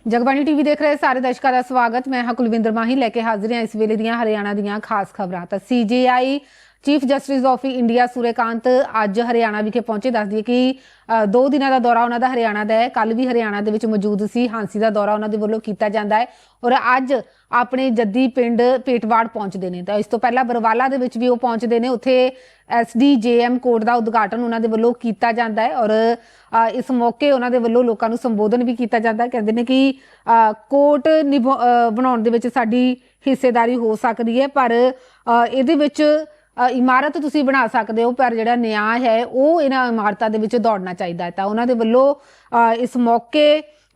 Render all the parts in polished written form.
Jagbani TV देख रहे सारे दर्शकों का स्वागत। मैं हाँ कुलविंदर माही लैके हाजिर हाँ इस वेले दी हरियाणा दी खास खबरां। तो CJI chief justice of India Suryakant अज हरियाणा विखे पहुंचे। दस दिए कि 2 दिनों का दौरा उन्होंने हरियाणा का है। कल भी हरियाणा के मौजूद सी। हांसी का दौरा उन्होंने वालों किया जाता है और अज अपने जद्दी पिंड पेटवाड़ पहुंचते हैं। तो इस तो पहला बरवाला दे विच भी वो पहुंचते हैं। उत्थे SDJM कोर्ट का उद्घाटन उन्होंने वालों किया जाता है और इस मौके उन्होंने वालों लोगों को संबोधन भी किया जाता है। कहते हैं कि कोर्ट बनाने दे विच साडी हिस्सेदारी हो सकती है, पर इहदे विच इमारत तुसीं बना सकते हो, पर जिहड़ा न्याय है वो इन्हां इमारतां दे विच दौड़ना चाहिए है। तो उन्होंने वालों इस मौके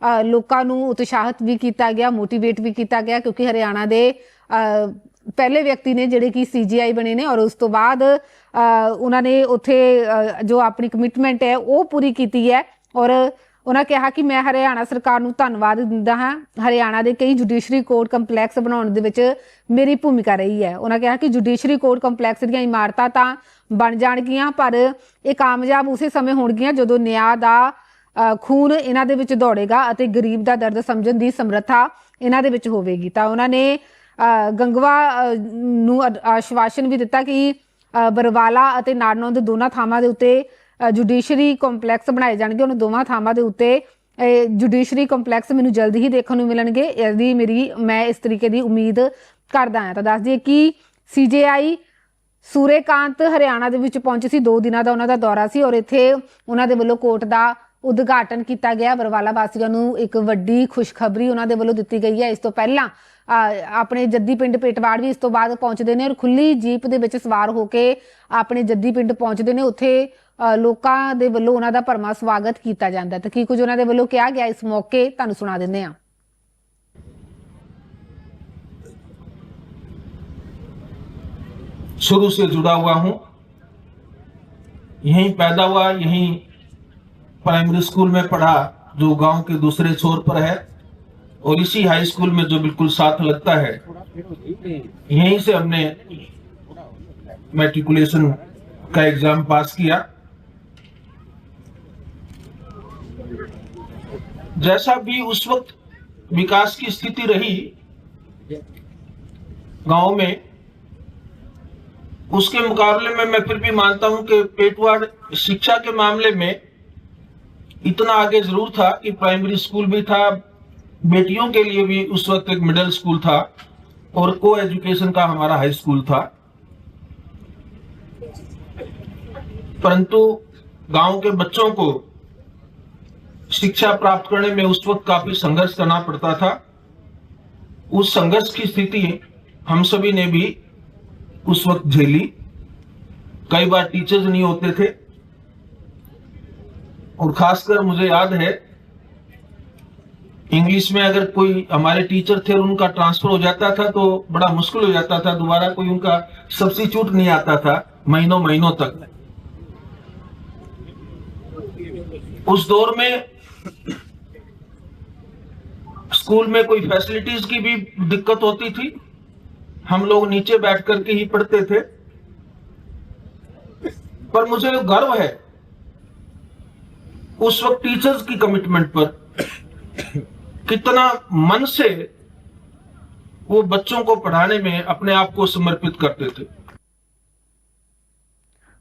लोगों को उत्साहित भी किया गया, मोटिवेट भी किया गया, क्योंकि हरियाणा के पहले व्यक्ति ने जिहड़े कि CJI बने ने और उस तो बाद उन्होंने उत्थे जो अपनी कमिटमेंट है वो पूरी की है। और उन्होंने कहा कि मैं हरियाणा सरकार को धन्यवाद दिंदा हाँ। हरियाणा के कई जुडिशरी कोर्ट कंपलैक्स बनाने दे मेरी भूमिका रही है। उन्होंने कहा कि जुडिशरी कोर्ट कंपलैक्स दी इमारतां तां बन जाणगियां, पर यह कामयाब उस समय होणगियां जदों न्याय का खून इन्हां दे विच दौड़ेगा और गरीब का दर्द समझण की समर्था इन्हां दे विच होवेगी। तो उन्होंने गंगवा नूं आश्वासन भी दिता कि बरवाला और नारनौंद दोनों थावां दे उत्ते जुडिशरी कंपलैक्स बनाए जाएंगे। उन्होंने दोवां थावां दे उत्ते जुडिशरी कंपलैक्स मैनूं जल्द ही देखने को मिलणगे। इसदी मैं इस तरीके की उम्मीद करदा हां। तो दस दिए कि CJI सूर्यकांत हरियाणा दे विच पहुंचे सी। 2 दिनों का उन्होंने दौरा सी और इत्थे उन्होंने वालों कोर्ट का उद्घाटन किया गया। बरवाला वासियों को एक वड्डी खुशखबरी उन्होंने वालों दी गई है। इस तो पहला अपने जद्दी पिंड पेटवाड़ भी इस तो बाद पहुंचते हैं और खुली जीप दे विच सवार होकर अपने जद्दी पिंड पहुंचते हैं। उत्थे लोकां दे वल्लों उन्हां दा भरमा स्वागत किया जाता है। तो की कुछ उन्हां दे वल्लों कहा गया इस मौके तुहानूं सुना दिंदे हां। शुरू से जुड़ा हुआ हूं, यहीं पैदा हुआ, यहीं प्राइमरी स्कूल में पढ़ा जो गांव के दूसरे छोर पर है, और इसी हाई स्कूल में जो बिल्कुल साथ लगता है, यहीं से हमने मैट्रिकुलेशन का एग्जाम पास किया। जैसा भी उस वक्त विकास की स्थिति रही गांव में, उसके मुकाबले में मैं फिर भी मानता हूं कि पेटवाड़ शिक्षा के मामले में इतना आगे जरूर था कि प्राइमरी स्कूल भी था, बेटियों के लिए भी उस वक्त एक मिडिल स्कूल था और को एजुकेशन का हमारा हाई स्कूल था। परंतु गांव के बच्चों को शिक्षा प्राप्त करने में उस वक्त काफी संघर्ष करना पड़ता था। उस संघर्ष की स्थिति हम सभी ने भी उस वक्त झेली। कई बार टीचर्स नहीं होते थे और खासकर मुझे याद है इंग्लिश में अगर कोई हमारे टीचर थे और उनका ट्रांसफर हो जाता था तो बड़ा मुश्किल हो जाता था, दोबारा कोई उनका सब्स्टिट्यूट नहीं आता था महीनों महीनों तक। उस दौर में स्कूल में कोई फैसिलिटीज की भी दिक्कत होती थी, हम लोग नीचे बैठ करके ही पढ़ते थे। पर मुझे गर्व है उस वक्त टीचर्स की कमिटमेंट पर, कितना मन से वो बच्चों को पढ़ाने में अपने आप को समर्पित करते थे।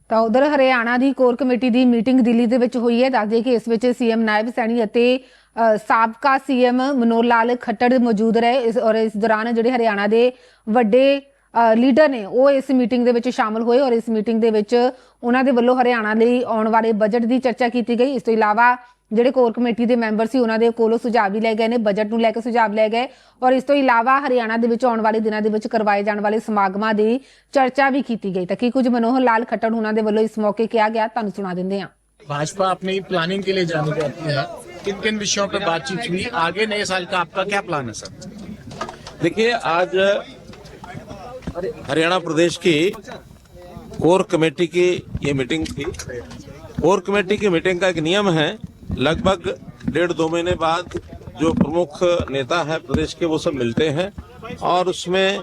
तो उधर हरियाणा की कोर कमेटी की मीटिंग दिल्ली दे विच हुई है। दस दिए कि इस विच CM नायब सैनी अते साबका CM मनोहर लाल खट्टर मौजूद रहे और इस दौरान जिहड़े हरियाणा के वड्डे लीडर ने वो इस मीटिंग दे विच शामिल हुए और इस मीटिंग दे विच उन्हां दे वल्लों हरियाणा लई आउण वाले बजट की चर्चा की गई। इस तो इलावा जिहड़े कोर कमेटी के मैंबर सी उन्हां दे कोलों सुझाव भी लै गए ने, बजट नूं लैके सुझाव लै गए और इस तो इलावा हरियाणा दे विच आउण वाले दिनां दे विच करवाए जाण वाले समागमां दी चर्चा भी की गई। तो की कुछ मनोहर लाल खट्टर उन्हां दे वल्लों इस मौके कहा गया तुहानूं सुना दिंदे हां। भाजपा अपनी प्लानिंग के लिए जानी जाती है, किन किन विषयों पर बातचीत हुई, आगे नए साल का आपका क्या प्लान है सर? देखिए, आज हरियाणा प्रदेश की कोर कमेटी की ये मीटिंग थी। कोर कमेटी की मीटिंग का एक नियम है, लगभग 1.5-2 महीने बाद जो प्रमुख नेता है प्रदेश के वो सब मिलते हैं और उसमें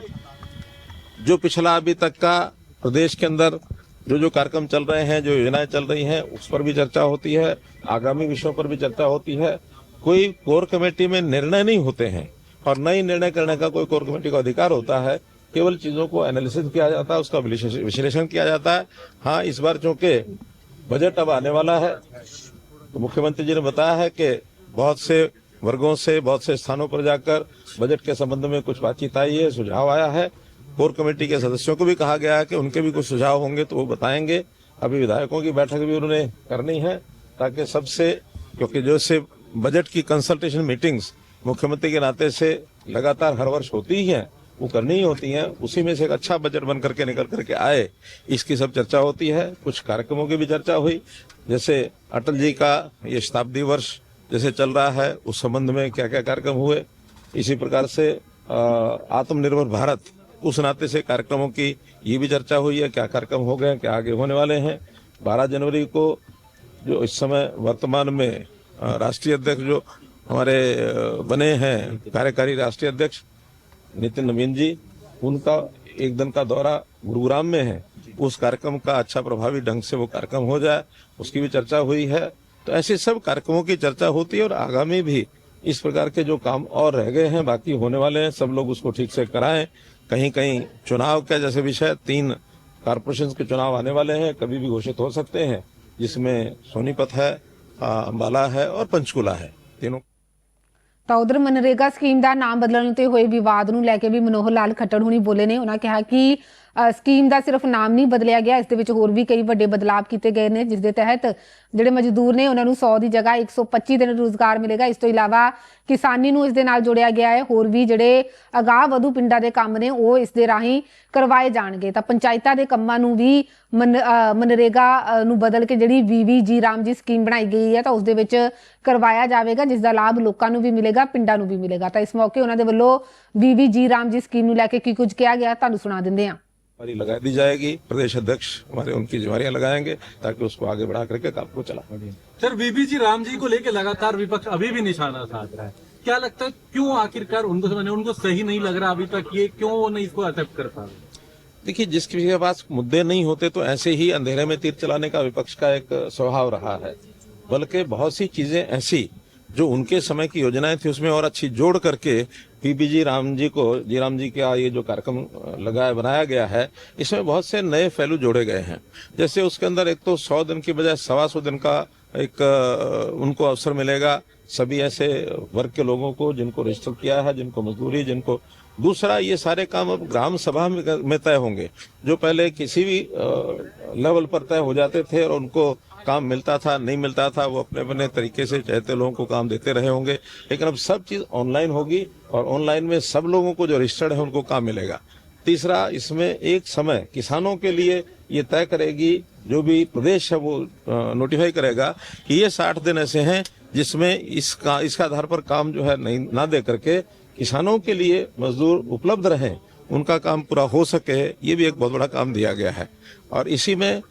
जो पिछला अभी तक का प्रदेश के अंदर जो कार्यक्रम चल रहे हैं, जो योजनाएं चल रही हैं, उस पर भी चर्चा होती है, आगामी विषयों पर भी चर्चा होती है कोई कोर कमेटी में निर्णय नहीं होते हैं और नई निर्णय करने का कोई कोर कमेटी का अधिकार होता है। केवल चीजों को एनालिसिस किया जाता है, उसका विश्लेषण किया जाता है। हाँ, इस बार चूंकि बजट अब आने वाला है तो मुख्यमंत्री जी ने बताया है कि बहुत से वर्गों से बहुत से स्थानों पर जाकर बजट के संबंध में कुछ बातचीत आई है, सुझाव आया है। कोर कमेटी के सदस्यों को भी कहा गया है कि उनके भी कुछ सुझाव होंगे तो वो बताएंगे। अभी विधायकों की बैठक भी उन्होंने करनी है ताकि सबसे, क्योंकि जो से बजट की कंसल्टेशन मीटिंग्स मुख्यमंत्री के नाते से लगातार हर वर्ष होती ही हैं, वो करनी ही होती हैं। उसी में से एक अच्छा बजट बन करके निकल करके आए, इसकी सब चर्चा होती है। कुछ कार्यक्रमों की भी चर्चा हुई, जैसे अटल जी का ये शताब्दी वर्ष जैसे चल रहा है उस संबंध में क्या क्या कार्यक्रम हुए। इसी प्रकार से आत्मनिर्भर भारत उस नाते से कार्यक्रमों की ये भी चर्चा हुई है, क्या कार्यक्रम हो गए, क्या आगे होने वाले हैं। 12 जनवरी को जो इस समय वर्तमान में राष्ट्रीय अध्यक्ष जो हमारे बने हैं, कार्यकारी राष्ट्रीय अध्यक्ष नितिन नवीन जी, उनका एक दिन का दौरा गुरुग्राम में है। उस कार्यक्रम का अच्छा प्रभावी ढंग से वो कार्यक्रम हो जाए, उसकी भी चर्चा हुई है। तो ऐसे सब कार्यक्रमों की चर्चा होती है और आगामी भी इस प्रकार के जो काम और रह गए हैं, बाकी होने वाले हैं, सब लोग उसको ठीक से कराएं। कहीं कहीं चुनाव का जैसे विषय, 3 कारपोरेशन के चुनाव आने वाले हैं, कभी भी घोषित हो सकते हैं, जिसमें सोनीपत है, अंबाला है और पंचकुला है, तीनों। ਤਾਂ ਉਧਰ ਮਨਰੇਗਾ ਸਕੀਮ ਦਾ ਨਾਮ ਬਦਲਣ ਤੇ ਹੋਏ ਵਿਵਾਦ ਨੂੰ ਲੈ ਕੇ ਵੀ ਮਨੋਹਰ ਲਾਲ ਖੱਟੜ ਹੁਣੀ ਬੋਲੇ ਨੇ। ਉਹਨਾਂ ਕਿਹਾ ਕਿ ਸਕੀਮ ਦਾ ਸਿਰਫ ਨਾਮ ਨਹੀਂ ਬਦਲਿਆ ਗਿਆ, ਇਸ ਦੇ ਵਿੱਚ ਹੋਰ ਵੀ ਕਈ ਵੱਡੇ ਬਦਲਾਅ ਕੀਤੇ ਗਏ ਨੇ, ਜਿਸ ਦੇ ਤਹਿਤ ਜਿਹੜੇ ਮਜ਼ਦੂਰ ਨੇ ਉਹਨਾਂ ਨੂੰ 100 ਦੀ ਜਗ੍ਹਾ 125 ਦਿਨ ਰੋਜ਼ਗਾਰ ਮਿਲੇਗਾ। ਇਸ ਤੋਂ ਇਲਾਵਾ ਕਿਸਾਨੀ ਨੂੰ ਇਸ ਦੇ ਨਾਲ ਜੋੜਿਆ ਗਿਆ ਹੈ। ਹੋਰ ਵੀ ਜਿਹੜੇ ਅਗਾਂਹ ਵਧੂ ਪਿੰਡਾਂ ਦੇ ਕੰਮ ਨੇ ਉਹ ਇਸ ਦੇ ਰਾਹੀਂ ਕਰਵਾਏ ਜਾਣਗੇ। ਤਾਂ ਪੰਚਾਇਤਾਂ ਦੇ ਕੰਮਾਂ ਨੂੰ ਵੀ ਮਨਰੇਗਾ ਨੂੰ ਬਦਲ ਕੇ ਜਿਹੜੀ VVG ਰਾਮ ਜੀ ਸਕੀਮ ਬਣਾਈ ਗਈ ਹੈ ਤਾਂ ਉਸ ਦੇ ਵਿੱਚ ਕਰਵਾਇਆ ਜਾਵੇਗਾ, ਜਿਸ ਦਾ ਲਾਭ ਲੋਕਾਂ ਨੂੰ ਵੀ ਮਿਲੇਗਾ, ਪਿੰਡਾਂ ਨੂੰ ਵੀ ਮਿਲੇਗਾ। ਤਾਂ ਇਸ ਮੌਕੇ ਉਹਨਾਂ ਦੇ ਵੱਲੋਂ VVG ਰਾਮ ਜੀ स्कीम ਨੂੰ ਲੈ ਕੇ ਕੀ ਕੁਝ ਕਿਹਾ ਗਿਆ ਤੁਹਾਨੂੰ ਸੁਣਾ ਦਿੰਦੇ ਹਾਂ। लगा दी जाएगी, प्रदेश अध्यक्ष हमारे उनकी जिम्मेदारियां लगाएंगे ताकि उसको आगे बढ़ा करके काम को चला। सर, VVG राम जी को लेकर लगातार विपक्ष अभी भी निशाना साध रहा है, क्या लगता है क्यों आखिरकार उनको सही नहीं लग रहा अभी तक, ये क्यों नहीं इसको एक्सेप्ट कर पा रहे? देखिए, जिस किसी के पास मुद्दे नहीं होते तो ऐसे ही अंधेरे में तीर चलाने का विपक्ष का एक स्वभाव रहा है, बल्कि बहुत सी चीजें ऐसी जो उनके समय की योजनाएं थी उसमें और अच्छी जोड़ करके VVG राम जी को, जी राम जी का ये जो कार्यक्रम बनाया गया है, इसमें बहुत से नए पहलू जोड़े गए हैं। जैसे उसके अंदर एक तो 100 दिन की बजाय 125 दिन का एक उनको अवसर मिलेगा सभी ऐसे वर्ग के लोगों को जिनको रजिस्टर किया है, जिनको मजदूरी, जिनको दूसरा ये सारे काम अब ग्राम सभा में तय होंगे, जो पहले किसी भी लेवल पर तय हो जाते थे और उनको काम मिलता था नहीं मिलता था, वो अपने अपने तरीके से चाहते लोगों को काम देते रहे होंगे। लेकिन अब सब चीज ऑनलाइन होगी और ऑनलाइन में सब लोगों को जो रजिस्टर्ड है उनको काम मिलेगा। तीसरा, इसमें एक समय किसानों के लिए ये तय करेगी, जो भी प्रदेश है वो नोटिफाई करेगा कि ये 60 दिन ऐसे हैं जिसमें इसका आधार पर काम जो है नहीं ना दे करके किसानों के लिए मजदूर उपलब्ध रहे, उनका काम पूरा हो सके। ये भी एक बहुत बड़ा काम दिया गया है और इसी में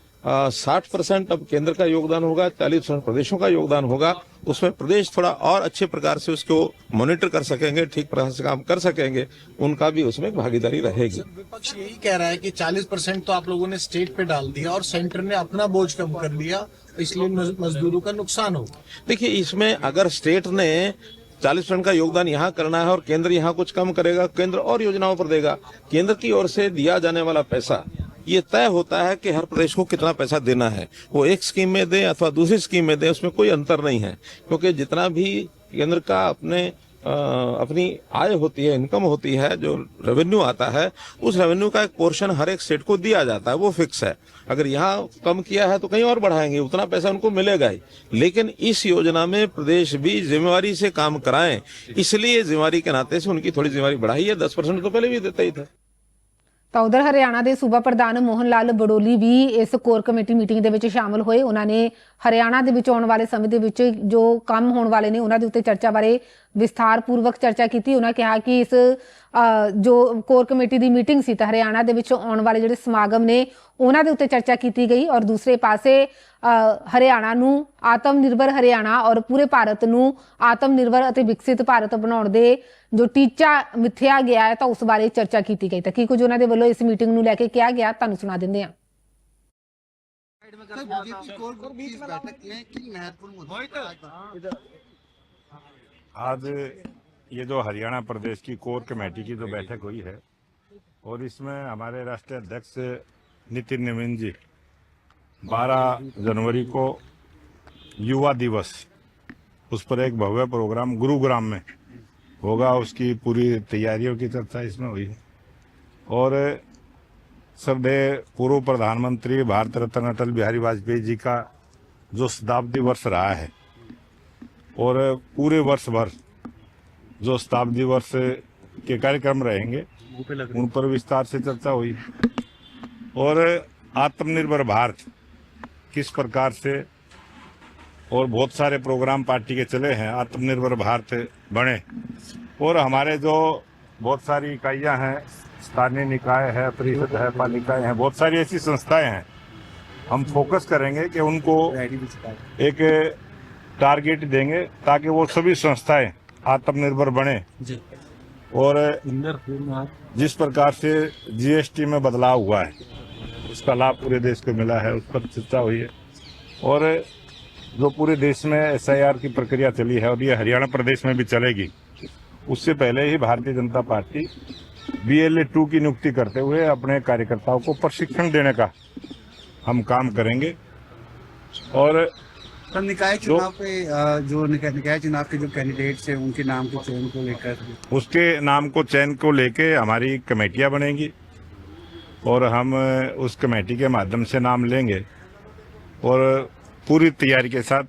60% अब केंद्र का योगदान होगा, 40% प्रदेशों का योगदान होगा। उसमें प्रदेश थोड़ा और अच्छे प्रकार से उसको मॉनिटर कर सकेंगे, ठीक प्रकार से काम कर सकेंगे, उनका भी उसमें भागीदारी रहेगी। विपक्ष यही कह रहा है कि 40% तो आप लोगों ने स्टेट पे डाल दिया और सेंटर ने अपना बोझ कम कर लिया, इसलिए मजदूरों का नुकसान हो। देखिए, इसमें अगर स्टेट ने 40% का योगदान यहाँ करना है और केंद्र यहाँ कुछ कम करेगा, केंद्र और योजनाओं पर देगा। केंद्र की ओर से दिया जाने वाला पैसा ये तय होता है कि हर प्रदेश को कितना पैसा देना है, वो एक स्कीम में दे अथवा दूसरी स्कीम में दे, उसमें कोई अंतर नहीं है। क्योंकि जितना भी केंद्र का अपनी आय होती है, इनकम होती है, जो रेवेन्यू आता है, उस रेवेन्यू का एक पोर्शन हर एक स्टेट को दिया जाता है, वो फिक्स है। अगर यहाँ कम किया है तो कहीं और बढ़ाएंगे, उतना पैसा उनको मिलेगा ही। लेकिन इस योजना में प्रदेश भी जिम्मेवारी से काम कराएं, इसलिए जिम्मेवारी के नाते से उनकी थोड़ी जिम्मेवारी बढ़ाई है। 10% तो पहले भी देते ही थे। ਤਾਂ ਉਧਰ ਹਰਿਆਣਾ ਦੇ ਸੂਬਾ ਪ੍ਰਧਾਨ ਮੋਹਨ ਲਾਲ ਬਡੋਲੀ ਵੀ ਇਸ ਕੋਰ ਕਮੇਟੀ ਮੀਟਿੰਗ ਦੇ ਵਿੱਚ ਸ਼ਾਮਲ ਹੋਏ। ਉਹਨਾਂ ਨੇ ਹਰਿਆਣਾ ਦੇ ਵਿੱਚ ਆਉਣ ਵਾਲੇ ਸਮੇਂ ਦੇ ਵਿੱਚ ਜੋ ਕੰਮ ਹੋਣ ਵਾਲੇ ਨੇ ਉਹਨਾਂ ਦੇ ਉੱਤੇ ਚਰਚਾ ਬਾਰੇ ਵਿਸਥਾਰਪੂਰਵਕ ਚਰਚਾ ਕੀਤੀ। ਉਹਨਾਂ ਕਿਹਾ ਕਿ ਇਸ ਜੋ ਕੋਰ ਕਮੇਟੀ ਦੀ ਮੀਟਿੰਗ ਸੀ ਤਾਂ ਹਰਿਆਣਾ ਦੇ ਵਿੱਚ ਆਉਣ ਵਾਲੇ ਜਿਹੜੇ ਸਮਾਗਮ ਨੇ ਉਹਨਾਂ ਦੇ ਉੱਤੇ ਚਰਚਾ ਕੀਤੀ ਗਈ ਔਰ ਦੂਸਰੇ ਪਾਸੇ ਹਰਿਆਣਾ ਨੂੰ ਆਤਮਨਿਰਭਰ ਹਰਿਆਣਾ ਔਰ ਪੂਰੇ ਭਾਰਤ ਨੂੰ ਆਤਮਨਿਰਭਰ ਅਤੇ ਵਿਕਸਿਤ ਭਾਰਤ ਬਣਾਉਣ ਦੇ ਜੋ ਟੀਚਾ ਮਿੱਥਿਆ ਗਿਆ ਹੈ ਤਾਂ ਉਸ ਬਾਰੇ ਚਰਚਾ ਕੀਤੀ ਗਈ। ਤਾਂ ਕੀ ਕੁਝ ਉਹਨਾਂ ਦੇ ਵੱਲੋਂ ਇਸ ਮੀਟਿੰਗ ਨੂੰ ਲੈ ਕੇ ਕਿਹਾ ਗਿਆ ਤੁਹਾਨੂੰ ਸੁਣਾ ਦਿੰਦੇ ਹਾਂ। बीजेपी कोर ग्रुप की इस बैठक में किन महत्वपूर्ण मुद्दों पर आज आज ये जो हरियाणा प्रदेश की कोर कमेटी की जो बैठक हुई है और इसमें हमारे राष्ट्रीय अध्यक्ष नितिन नवीन जी 12 जनवरी को युवा दिवस उस पर एक भव्य प्रोग्राम गुरुग्राम में होगा, उसकी पूरी तैयारियों की चर्चा इसमें हुई है। और श्रद्धेय पूर्व प्रधानमंत्री भारत रत्न अटल बिहारी वाजपेयी जी का जो शताब्दी वर्ष रहा है और पूरे वर्ष भर जो शताब्दी वर्ष के कार्यक्रम रहेंगे उन पर विस्तार से चर्चा हुई। और आत्मनिर्भर भारत किस प्रकार से, और बहुत सारे प्रोग्राम पार्टी के चले हैं, आत्मनिर्भर भारत बने। और हमारे जो बहुत सारी इकाइयां हैं, स्थानीय निकाय है, परिषद है, पालिकाएं हैं, बहुत सारी ऐसी संस्थाएं हैं, हम फोकस करेंगे कि उनको एक टारगेट देंगे ताकि वो सभी संस्थाएं आत्मनिर्भर बने। और जिस प्रकार से जीएसटी में बदलाव हुआ है उसका लाभ पूरे देश को मिला है, उस पर चर्चा हुई है। और जो पूरे देश में एसआईआर की प्रक्रिया चली है और ये हरियाणा प्रदेश में भी चलेगी, उससे पहले ही भारतीय जनता पार्टी BLA 2 की नियुक्ति करते हुए अपने कार्यकर्ताओं को प्रशिक्षण देने का हम काम करेंगे। और सर, निकाय चुनाव पे जो निकाय चुनाव के जो कैंडिडेट्स हैं उनके नाम के चयन को लेकर, उसके नाम को चयन को लेके हमारी कमेटियां बनेंगी और हम उस कमेटी के माध्यम से नाम लेंगे। और पूरी तैयारी के साथ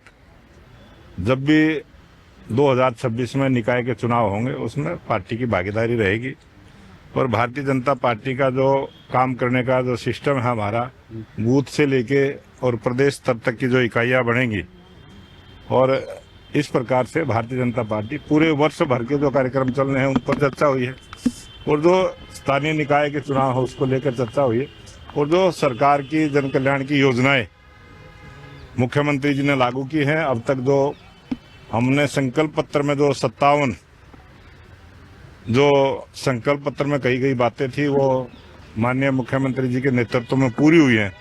जब भी 2026 में निकाय के चुनाव होंगे उसमें पार्टी की भागीदारी रहेगी। और भारतीय जनता पार्टी का जो काम करने का जो सिस्टम है हमारा, बूथ से लेके और प्रदेश स्तर तक की जो इकाइयां बनेंगी, और इस प्रकार से भारतीय जनता पार्टी पूरे वर्ष भर के जो कार्यक्रम चल रहे हैं उन पर चर्चा हुई है। और जो स्थानीय निकाय के चुनाव है उसको लेकर चर्चा हुई है। और जो सरकार की जन कल्याण की योजनाएं मुख्यमंत्री जी ने लागू की हैं, अब तक जो हमने संकल्प पत्र में जो 57 जो संकल्प पत्र में कही गई बातें थी वो माननीय मुख्यमंत्री जी के नेतृत्व में पूरी हुई हैं,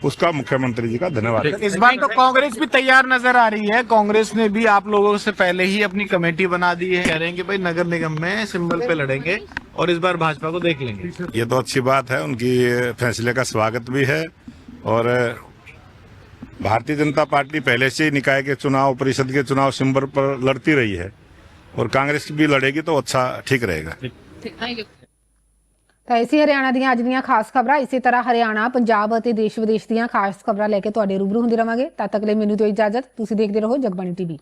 उसका मुख्यमंत्री जी का धन्यवाद। इस बार तो कांग्रेस भी तैयार नजर आ रही है। कांग्रेस ने भी आप लोगों से पहले ही अपनी कमेटी बना दी है, कह रहे हैं कि भाई नगर निगम में सिंबल पे लड़ेंगे और इस बार भाजपा को देख लेंगे। ये तो अच्छी बात है, उनकी फैसले का स्वागत भी है। और भारतीय जनता पार्टी पहले से ही निकाय के चुनाव, परिषद के चुनाव सिंबल पर लड़ती रही है और कांग्रेस भी लड़ेगी तो अच्छा ठीक रहेगा। ਤਾਂ ਇਸੇ ਹਰਿਆਣਾ ਦੀਆਂ ਅੱਜ ਦੀਆਂ ਖਾਸ ਖਬਰਾਂ। ਇਸੇ ਤਰ੍ਹਾਂ ਹਰਿਆਣਾ, ਪੰਜਾਬ ਅਤੇ ਦੇਸ਼ ਵਿਦੇਸ਼ ਦੀਆਂ ਖਾਸ ਖਬਰਾਂ ਲੈ ਕੇ ਤੁਹਾਡੇ ਰੂਬਰੂ ਹੁੰਦੇ ਰਵਾਂਗੇ। ਤਦ ਤੱਕ ਲਈ ਮੈਨੂੰ ਦਿਓ ਇਜਾਜ਼ਤ। ਤੁਸੀਂ ਦੇਖਦੇ ਰਹੋ ਜਗਬਾਣੀ TV।